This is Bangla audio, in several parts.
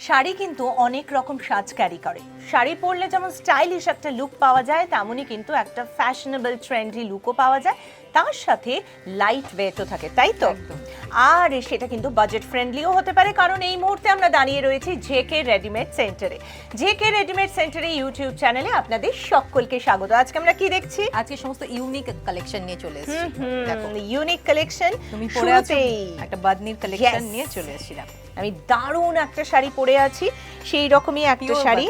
শাড়ি কিন্তু অনেক রকম সাজ ক্যারি করে। শাড়ি পরলে যেমন স্টাইলিশ একটা লুক পাওয়া যায়, তেমনই কিন্তু একটা ফ্যাশনেবল ট্রেন্ডি লুকও পাওয়া যায়, তার সাথে লাইট ওয়েটও থাকে, তাই তো? আর সেটা কিন্তু বাজেট ফ্রেন্ডলিও হতে পারে, কারণ এই মুহূর্তে আমরা দাঁড়িয়ে রয়েছি জেকে রেডিমেড সেন্টারে। জেকে রেডিমেড সেন্টারে ইউটিউব চ্যানেলে আপনাদের সকলকে স্বাগত। আজকে আমরা কি দেখছি? আজকে সমস্ত ইউনিক কালেকশন নিয়ে চলে এসেছি। দেখো ইউনিক কালেকশন। তুমি পরে আছো একটা বাদনির কালেকশন নিয়ে চলে এসেছিলাম। আমি দারুণ একটা শাড়ি পরে আছি, সেই রকমই একটা শাড়ি,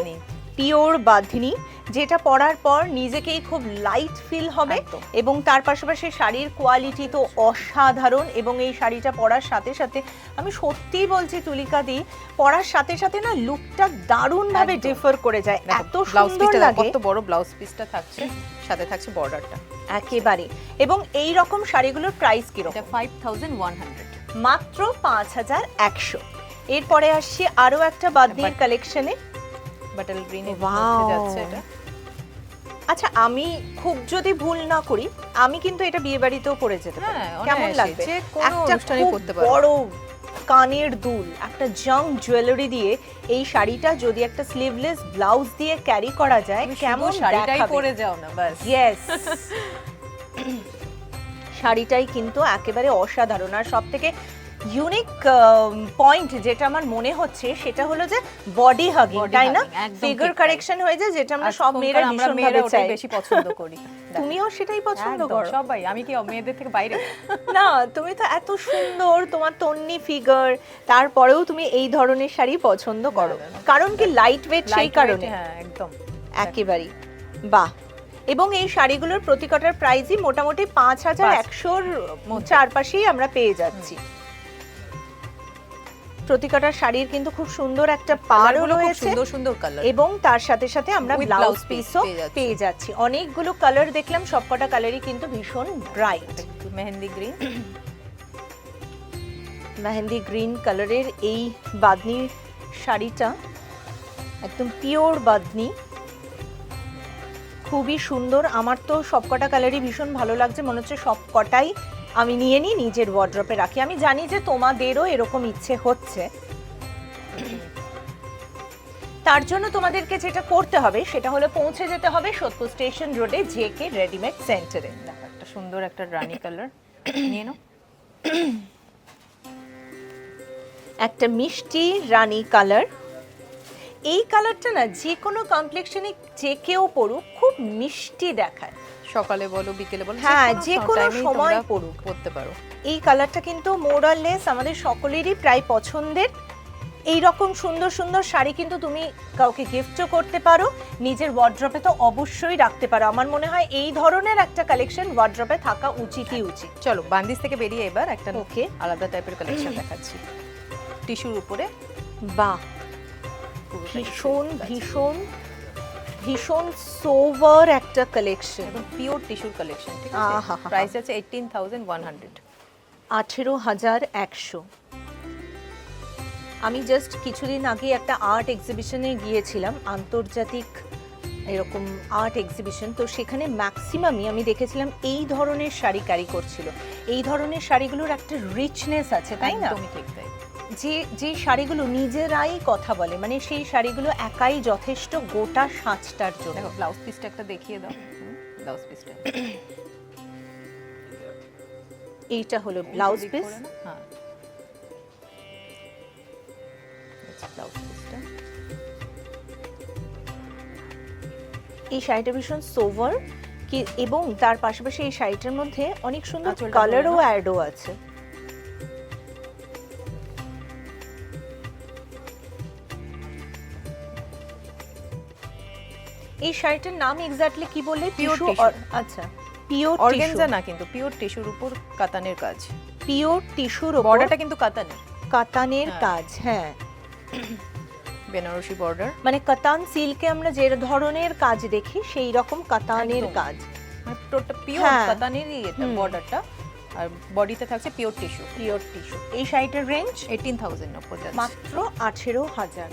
পিওর বাঁধনি, যেটা পরার পর নিজেকেই খুব লাইট ফিল হবে এবং তার পাশাপাশি শাড়ির কোয়ালিটি তো অসাধারণ। এবং এই শাড়িটা পরার সাথে সাথে আমি সত্যিই বলছি তুলিকা দি, পরার সাথে সাথে না লুকটা দারুণ ভাবে ডিফার করে যায়, এত সুন্দর লাগে। কত বড় ব্লাউজ পিসটা থাকছে, সাথে থাকছে বর্ডারটা একেবারে। এবং এই রকম শাড়িগুলোর প্রাইস কি রকম? 5100, মাত্র 5100। এরপরে আসছি আরো একটা বাদনির কালেকশনে, বাটল গ্রিনের মধ্যে যাচ্ছে এটা। আচ্ছা, আমি খুব যদি ভুল না করি, আমি কিন্তু এটা বিয়ে বাড়িতেও পরে যেতে পারি। কেমন লাগবে? একটা করতে পারো। বড় কানের দুল, একটা জাং জুয়েলারি দিয়ে এই শাড়িটা যদি একটা স্লিভলেস ব্লাউজ দিয়ে ক্যারি করা যায়, কেমন শাড়িটাই পরে যাও না বাস। ইয়েস, শাড়িটাই কিন্তু একেবারে অসাধারণ। আর সবথেকে ইউনিক পয়েন্ট যেটা আমার মনে হচ্ছে সেটা হলো যে বডি হাগিং, তাই না? ফিগার কারেকশন হয়ে যায়, যেটা আমরা সব মেয়েরা ভীষণভাবে চাই, বেশি পছন্দ করি। তুমিও সেটাই পছন্দ করো। সবাই, আমি কি মেয়েদের থেকে বাইরে? না, তুমি তো এত সুন্দর, তোমার তন্নি ফিগার, তারপরেও তুমি এই ধরনের শাড়ি পছন্দ করো, কারণ কি লাইট ওয়েট, সেই কারণে। হ্যাঁ, একদম একেবারেই বাহ। এবং এই শাড়িগুলোর প্রতিকটার প্রাইসই মোটামুটি 5100-র চারপাশেই আমরা পেয়ে যাচ্ছি। প্রতিকটা শাড়ির কিন্তু খুব সুন্দর একটা পাড়ও রয়েছে, সুন্দর সুন্দর কালার, এবং তার সাথে সাথে আমরা ব্লাউজ পিসও পেয়ে যাচ্ছি। অনেকগুলো কালার দেখলাম, সবকটা কালারই কিন্তু ভীষণ bright. Mehndi green, mehndi green কালারের এই বাদনি শাড়িটা একদম পিওর বাদনি, খুবই সুন্দর। আমার তো সবকটা কালারই ভীষণ ভালো লাগছে, মনে হচ্ছে সবকটাই আমি নিয়ে নিই, নিজের ওয়ার্ড্রপে রাখি। আমি জানি যে তোমাদেরও এরকম ইচ্ছে হচ্ছে, তার জন্য তোমাদেরকে যেটা করতে হবে সেটা হলো পৌঁছে যেতে হবে সোদপুর স্টেশন রোডে জেকে রেডিমেড সেন্টারে। একটা সুন্দর একটা রানী কালার নিয়ে নাও, একটা মিষ্টি রানী কালার। এই কালারটা না যে কোনো কমপ্লেক্সনে যে কেউ পরুক খুব মিষ্টি দেখায়, সকালে বলো বিকেলে বলো, হ্যাঁ যে কোনো সময় পরুক পরতে পারো। এই কালারটা কিন্তু মোর অর লেস আমাদের সকলেরই প্রায় পছন্দের। এই রকম সুন্দর সুন্দর শাড়ি কিন্তু তুমি কাউকে গিফটও করতে পারো, নিজের ওয়ার্ড্রপে তো অবশ্যই রাখতে পারো। আমার মনে হয় এই ধরনের একটা কালেকশন ওয়ার্ড্রপে থাকা উচিতই উচিত। চলো বান্দিস থেকে বেরিয়ে এবার একটা আলাদা টাইপের কালেকশন দেখাচ্ছি, টিস্যুর উপরে। বাহ, ভীষণ ভীষণ ভীষণ সোভার একটা কালেকশন, একদম পিওর টিস্যুর কালেকশন। ঠিক আছে, প্রাইস আছে 18100, 18100। আমি জাস্ট কিছুদিন আগে একটা আর্ট এক্সিবিশনে গিয়েছিলাম, আন্তর্জাতিক এরকম আর্ট এক্সিবিশন, তো সেখানে ম্যাক্সিমামই আমি দেখেছিলাম এই ধরনের শাড়ি ক্যারি করছিল। এই ধরনের শাড়িগুলোর একটা রিচনেস আছে, তাই না? ঠিক তাই। যে শাড়িগুলো নিজেরাই কথা বলে, মানে সেই শাড়িগুলো একাই যথেষ্ট গোটা সাজটার জন্য। দেখো ব্লাউজ পিসটা একটা দেখিয়ে দাও, ব্লাউজ পিসটা। এইটা হলো ব্লাউজ পিস। হ্যাঁ, ব্লাউজ পিসটা। এই শাড়িটা ভীষণ সোভার কি, এবং তার পাশাপাশি এই শাড়িটার মধ্যে অনেক সুন্দর কালারও অ্যাডও আছে। এই শাড়িটার নাম এক্স্যাক্টলি কি বললে? পিওর আচ্ছা, পিওর অর্গানজা না, কিন্তু পিওর টিস্যুর উপর কাতানের কাজ। পিওর টিস্যুর বর্ডারটা কিন্তু কাতানের কাজ। হ্যাঁ, বেনারসি বর্ডার, মানে কাতান সিল্কে আমরা যে ধরনের কাজ দেখি সেই রকম কাতানের কাজ, মানে পিওর কাতানেরই এটা বর্ডারটা। আর বডিতে থাকছে পিওর টিস্যু। Pure tissue. এই শাড়িটার রেঞ্জ 18000 উপর যাচ্ছে, মাত্র 18000।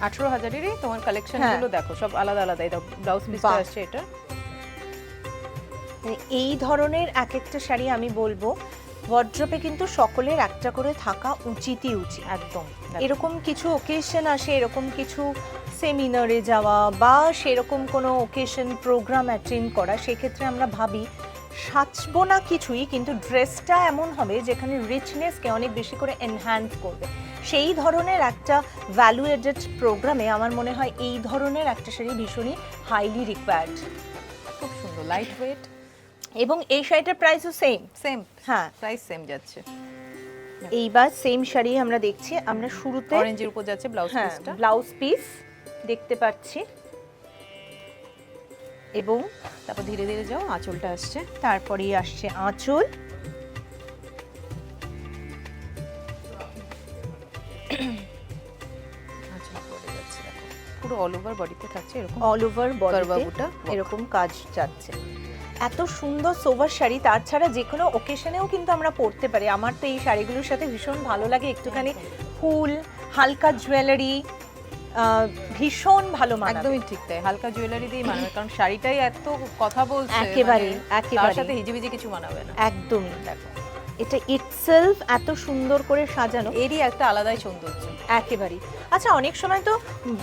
18000-এরই তোমার কালেকশনগুলো দেখো সব আলাদা আলাদা। এই ব্লাউজ পিসটা আসছে এটা। এই ধরনের এক একটা শাড়ি আমি বলবো ওয়ার্ড্রোবে কিন্তু সকলের একটা করে থাকা উচিতই উচিত। একদম এরকম কিছু ওকেশন আসে, এরকম কিছু সেমিনারে যাওয়া বা সেরকম কোনো ওকেশন প্রোগ্রাম অ্যাটেন্ড করা, সেক্ষেত্রে আমরা ভাবি সাজবো না কিছুই, কিন্তু ড্রেসটা এমন হবে যেখানে রিচনেসকে অনেক বেশি করে এনহ্যান্স করবে। সেই ধরনের একটা ভ্যালু এডেড প্রোগ্রামে আমার মনে হয় এই ধরনের একটা শাড়ি ভীষণই হাইলি রিকোয়ার্ড। খুব সুন্দর, লাইট ওয়েট, এবং এই শাড়িটার প্রাইসও সেম। সেম, হ্যাঁ, প্রাইস সেম যাচ্ছে। এইবার সেম শাড়ি আমরা দেখছি। আমরা শুরুতে অরেঞ্জের উপর যাচ্ছে ব্লাউজ পিসটা, ব্লাউজ পিস দেখতে পাচ্ছি, এবং তারপর ধীরে ধীরে যাও আঁচলটা আসছে, তারপরেই আসছে আঁচল। আঁচল পড়ে যাচ্ছে, দেখো পুরো অল ওভার বডিতে থাকছে এরকম অল ওভার বডিতে কারবাবুটা এরকম কাজ যাচ্ছে। এত সুন্দর সোভার শাড়ি, তাছাড়া যে কোনো ওকেশনেও কিন্তু আমরা পরতে পারি। আমার তো এই শাড়িগুলোর সাথে ভীষণ ভালো লাগে, একটুখানি ফুল, হালকা জুয়েলারি, ভীষণ ভালো মানাবে। একদমই ঠিক তাই, হালকা জুয়েলারি দিয়ে মানাবে, কারণ শাড়িটাই এত কথা বলছে, একেবারে, মানে একেবারে। তার সাথে হিজিবিজি কিছু মানাবে না। একদমই, দেখো এটা ইটসেলফ এত সুন্দর করে সাজানো, এরই একটা আলাদাই সৌন্দর্য। একেবারেই। আচ্ছা, অনেক সময় তো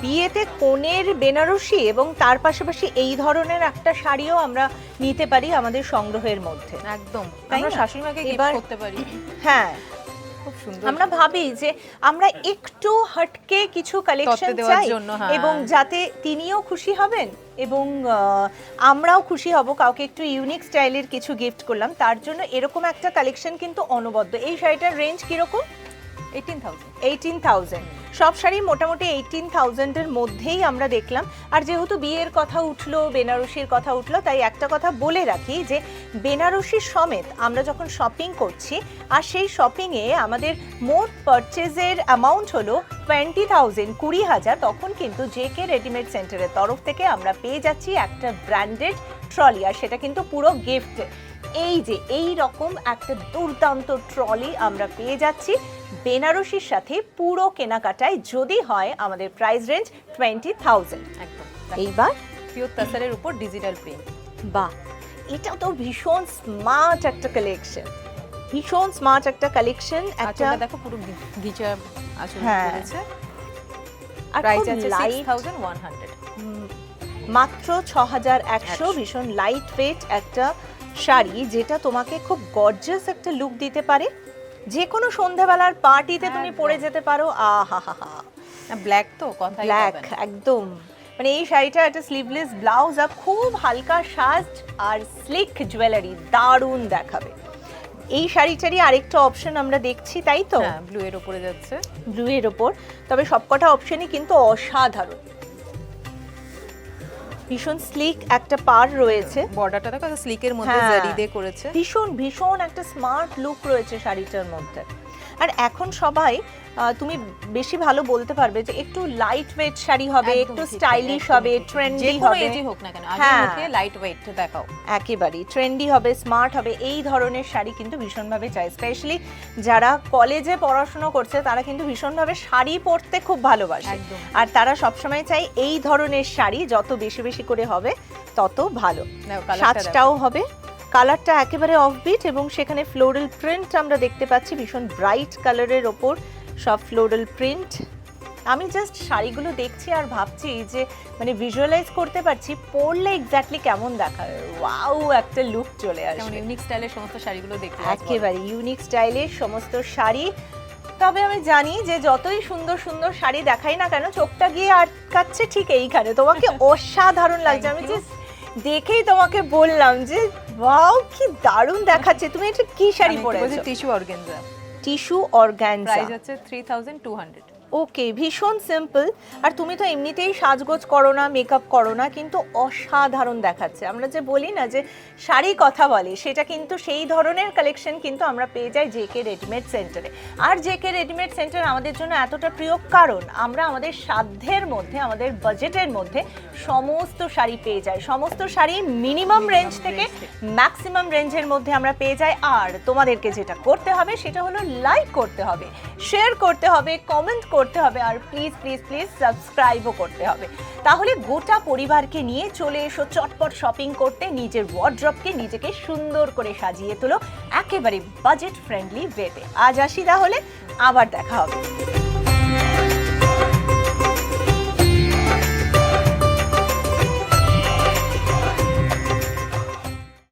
বিয়েতে কনের বেনারসি এবং তার পাশাপাশি এই ধরনের একটা শাড়িও আমরা নিতে পারি আমাদের সংগ্রহের মধ্যে। একদম, তাই আমরা না? শাশুড়িমাকে গিফট এবার- করতে পারি। হ্যাঁ, খুব সুন্দর। আমরা ভাবি যে আমরা একটু হটকে কিছু কালেকশন দেওয়ার চাই, জন্য, হ্যাঁ। এবং যাতে তিনিও খুশি হবেন এবং আমরাও খুশি হব, কাউকে একটু ইউনিক স্টাইলের কিছু গিফট করলাম, তার জন্য এরকম একটা কালেকশন কিন্তু অনবদ্য। এই শাড়িটার রেঞ্জ কিরকম? 18,000। 18,000। সব শাড়ি মোটামুটি 18,000-এর মধ্যেই আমরা দেখলাম। আর যেহেতু বিয়ের কথা উঠলো, বেনারসির কথা উঠলো, তাই একটা কথা বলে রাখি যে বেনারসি সমেত আমরা যখন শপিং করছি, আর সেই শপিংয়ে আমাদের মোট পারচেজের অ্যামাউন্ট হলো 20,000, 20,000, তখন কিন্তু জেকে রেডিমেড সেন্টারের তরফ থেকে আমরা পেয়ে যাচ্ছি একটা ব্র্যান্ডেড ট্রলি, আর সেটা কিন্তু পুরো গিফট। এই যে এই রকম একটা দুর্দান্ত ট্রলি আমরা পেয়ে যাচ্ছি বেনারসির সাথে পুরো কেনাকাটায়, যদি হয় আমাদের প্রাইস রেঞ্জ 20,000। একদম, এইবার পিওর তাসারের উপর ডিজিটাল প্রিন্ট। বাহ, এটা তো ভীষণ স্মার্ট একটা কালেকশন, ভীষণ স্মার্ট একটা কালেকশন। একটা আঁচলটা দেখো পুরো গিচা আঁচল হ্যাঁ। করেছে। আর প্রাইস খুব আছে লাইট, 6,100। মাত্র 6,100। ভীষণ লাইট ওয়েট একটা শাড়ি, যেটা তোমাকে খুব গর্জিয়াস একটা লুক দিতে পারে। যে কোনো সন্ধ্যাবেলার পার্টিতে তুমি পরে যেতে পারো। আহা হা হা, ব্ল্যাক তো কথাই ব্ল্যাক হবে না। একদম। মানে এই শাড়িটা একটা স্লিভলেস ব্লাউজ আর খুব হালকা সাজ আর স্লিক জুয়েলারি, দারুণ দেখাবে। এই শাড়িটারই আরেকটা অপশন আমরা দেখছি, তাই তো? হ্যাঁ, ব্লু এর উপরে যাচ্ছে। ব্লু এর ওপর, তবে সবকটা অপশনই কিন্তু অসাধারণ। ভীষণ স্লিক একটা পার রয়েছে, বর্ডারটা দেখো স্লিকের মধ্যে হ্যাঁ। জারি দিয়ে করেছে। ভীষণ ভীষণ একটা স্মার্ট লুক রয়েছে শাড়িটার মধ্যে। আর এখন সবাই তুমি বেশি ভালো বলতে পারবে যে একটু লাইট ওয়েট শাড়ি হবে, একদম একটু ঠিক, স্টাইলিশ একদম হবে, ঠিক। ট্রেন্ডি যে কোনো হবে। এজই হোক না কেন, আগে হ্যাঁ। মুখে লাইট ওয়েট দেখাও। একেবারেই ট্রেন্ডি হবে, স্মার্ট হবে, এই ধরনের শাড়ি কিন্তু ভীষণভাবে চাই। স্পেশালি যারা কলেজে পড়াশোনা করছে তারা কিন্তু ভীষণভাবে শাড়ি পরতে খুব ভালোবাসে, একদম। আর তারা সবসময় চাই এই ধরনের শাড়ি যত বেশি বেশি করে হবে তত ভালো। নাও, কালারটা সাজটাও হবে, কালারটা একেবারে অফবিট, এবং সেখানে ফ্লোরাল প্রিন্ট আমরা দেখতে পাচ্ছি, ভীষণ ব্রাইট কালারের ওপর সব ফ্লোরাল প্রিন্ট। আমি জাস্ট শাড়িগুলো দেখছি আর ভাবছি যে মানে ভিজুয়ালাইজ করতে পারছি পরলে এক্স্যাক্টলি কেমন দেখাবে। ওয়াও, একটা লুক চলে যেমন আসবে। ইউনিক স্টাইলের সমস্ত শাড়িগুলো দেখতে একেবারে ইউনিক স্টাইলের সমস্ত শাড়ি। তবে আমি জানি যে যতই সুন্দর সুন্দর শাড়ি দেখাই না কেন, চোখটা গিয়ে আটকাচ্ছে ঠিক এইখানে। তোমাকে অসাধারণ লাগছে, আমি Thank you. জাস্ট দেখেই তোমাকে বললাম যে ওয়াও কি দারুণ দেখাচ্ছে। তুমি এটা কি শাড়ি পরেছো? Tissue organza, tissue organza. Price আছে 3,200। ওকে, ভীষণ সিম্পল। আর তুমি তো এমনিতেই সাজগোজ করো না, মেকআপ করো না, কিন্তু অসাধারণ দেখাচ্ছে। আমরা যে বলি না যে শাড়ি কথা বলে, সেটা কিন্তু সেই ধরনের কালেকশন কিন্তু আমরা পেয়ে যাই জেকে রেডিমেড সেন্টারে। আর জেকে রেডিমেড সেন্টার আমাদের জন্য এতটা প্রিয় কারণ আমরা আমাদের সাধ্যের মধ্যে, আমাদের বাজেটের মধ্যে সমস্ত শাড়ি পেয়ে যাই। সমস্ত শাড়ি মিনিমাম রেঞ্জ থেকে ম্যাক্সিমাম রেঞ্জের মধ্যে আমরা পেয়ে যাই। আর তোমাদেরকে যেটা করতে হবে সেটা হলো লাইক করতে হবে, শেয়ার করতে হবে, কমেন্ট করতে হবে আর প্লিজ প্লিজ প্লিজ সাবস্ক্রাইবও করতে হবে। তাহলে গোটা পরিবারকে নিয়ে চলে এসো চটপট শপিং করতে, নিজের ওয়ার্ড্রপকে নিজেকে সুন্দর করে সাজিয়ে তোলো একেবারে বাজেট ফ্রেন্ডলি ওয়েতে। আজ আসি তাহলে, আবার দেখা হবে।